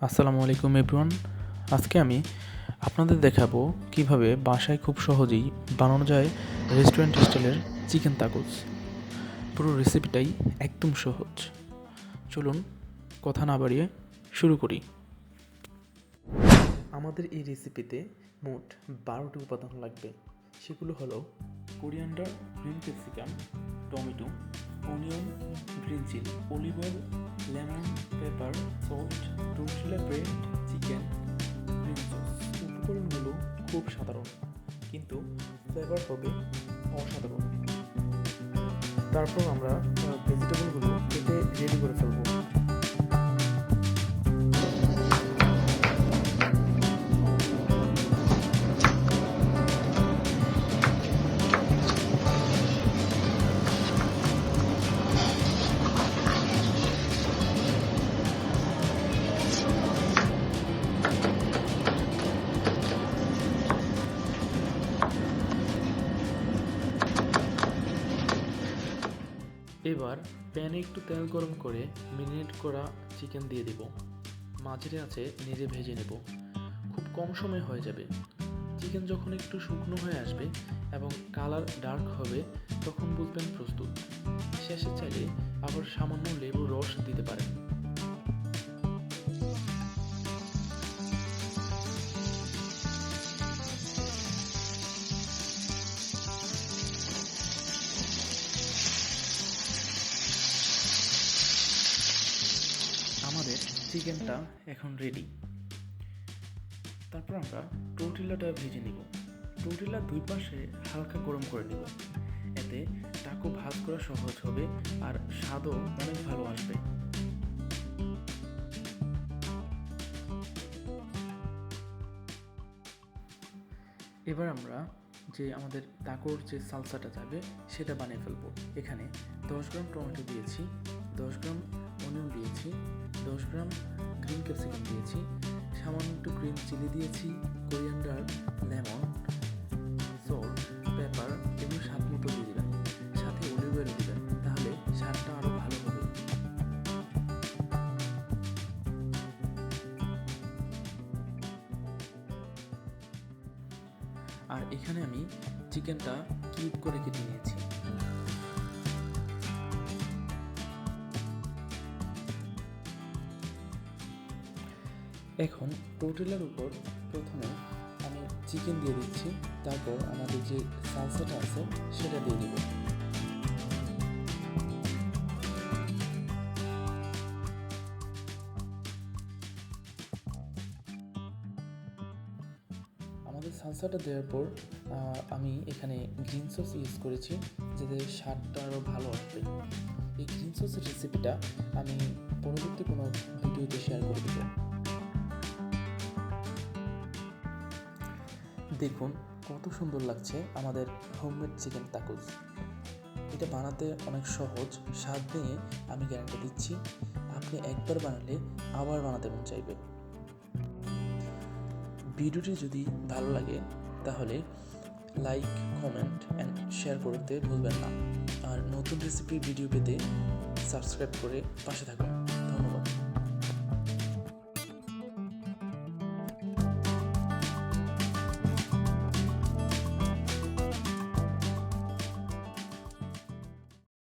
আসসালামু আলাইকুম এভরিওয়ান। আজকে আমি আপনাদের দেখাবো কিভাবে বাসায় খুব সহজেই বানানো যায় রেস্টুরেন্ট স্টাইলের চিকেন তাকোস। পুরো রেসিপিটাই একদম সহজ। চলুন কথা না বাড়িয়ে শুরু করি। আমাদের এই রেসিপিতে মোট 12টি উপাদান লাগবে। সেগুলো হলো coriander, green capsicum, tomato, onion, green chilli, olive oil, lemon, pepper, salt, tortilla bread, chicken, green sauce. উপকরণগুলো খুব সাধারণ, কিন্তু ফ্লেভার হবে অসাধারণ। তারপর আমরা ভেজিটেবলগুলো কেটে রেডি করে ফেলবো। এবার প্যানে একটু তেল গরম করে মেরিনেট করা চিকেন দিয়ে দিব। মাঝারি আঁচে নেড়ে ভেজে নেব। খুব কম সময় হয়ে যাবে। চিকেন যখন একটু শুকনো হয়ে আসবে এবং কালার ডার্ক হবে, তখন বুঝবেন প্রস্তুত। শেষে চাইলে আবার সামান্য লেবুর রস দিতে পারেন। আমাদের চিকেনটা এখন রেডি। তারপর আমরা টর্টিলাটা ভেজে নিব। টর্টিলা দুই পাশে হালকা গরম করে নিব। এতে টাকো ভাজ করা সহজ হবে আর স্বাদও অনেক ভালো আসবে। এবার আমরা আমাদের টাকোর যে সালসাটা যাবে সেটা বানিয়ে ফেলবো। এখানে 10 গ্রাম টমেটো দিয়েছি, 10 গ্রাম অনিয়ন দিয়েছি, 10 গ্রাম গ্রিন ক্যাপসিকাম দিয়েছি, সামান্য একটু গ্রিন চিলি দিয়েছি, কোরিয়ান্ডার, লেমন, সল্ট, পেপার এগুলো স্বাদ মতো দিয়ে দেবেন। সাথে অলিভ অয়েল দিবেন, তাহলে স্বাদটা আরও ভালো হবে। আর এখানে আমি চিকেনটা কিউব করে কেটে নিয়েছি। এখন টর্টিলার উপর প্রথমে আমি চিকেন দিয়ে দিচ্ছি, তারপর আমাদের যে সালসাটা আছে সেটা দিয়ে দিব। আমাদের সালসাটা দেওয়ার পর আমি এখানে গ্রিন সস ইউজ করেছি, যাতে স্বাদটা আরও ভালো আসবে। এই গ্রিন সসের রেসিপিটা আমি পরবর্তী কোনো ভিডিওতে শেয়ার করে দেব। দেখুন কত সুন্দর লাগছে আমাদের হোমমেড চিকেন তাকোস। এটা বানাতে অনেক সহজ, স্বাদ নিয়ে আমি গ্যারান্টি দিচ্ছি। আপনি একবার বানালে আবার বানাতে মন চাইবে। ভিডিওটি যদি ভালো লাগে তাহলে লাইক, কমেন্ট অ্যান্ড শেয়ার করতে ভুলবেন না। আর নতুন রেসিপির ভিডিও পেতে সাবস্ক্রাইব করে পাশে থাকুন।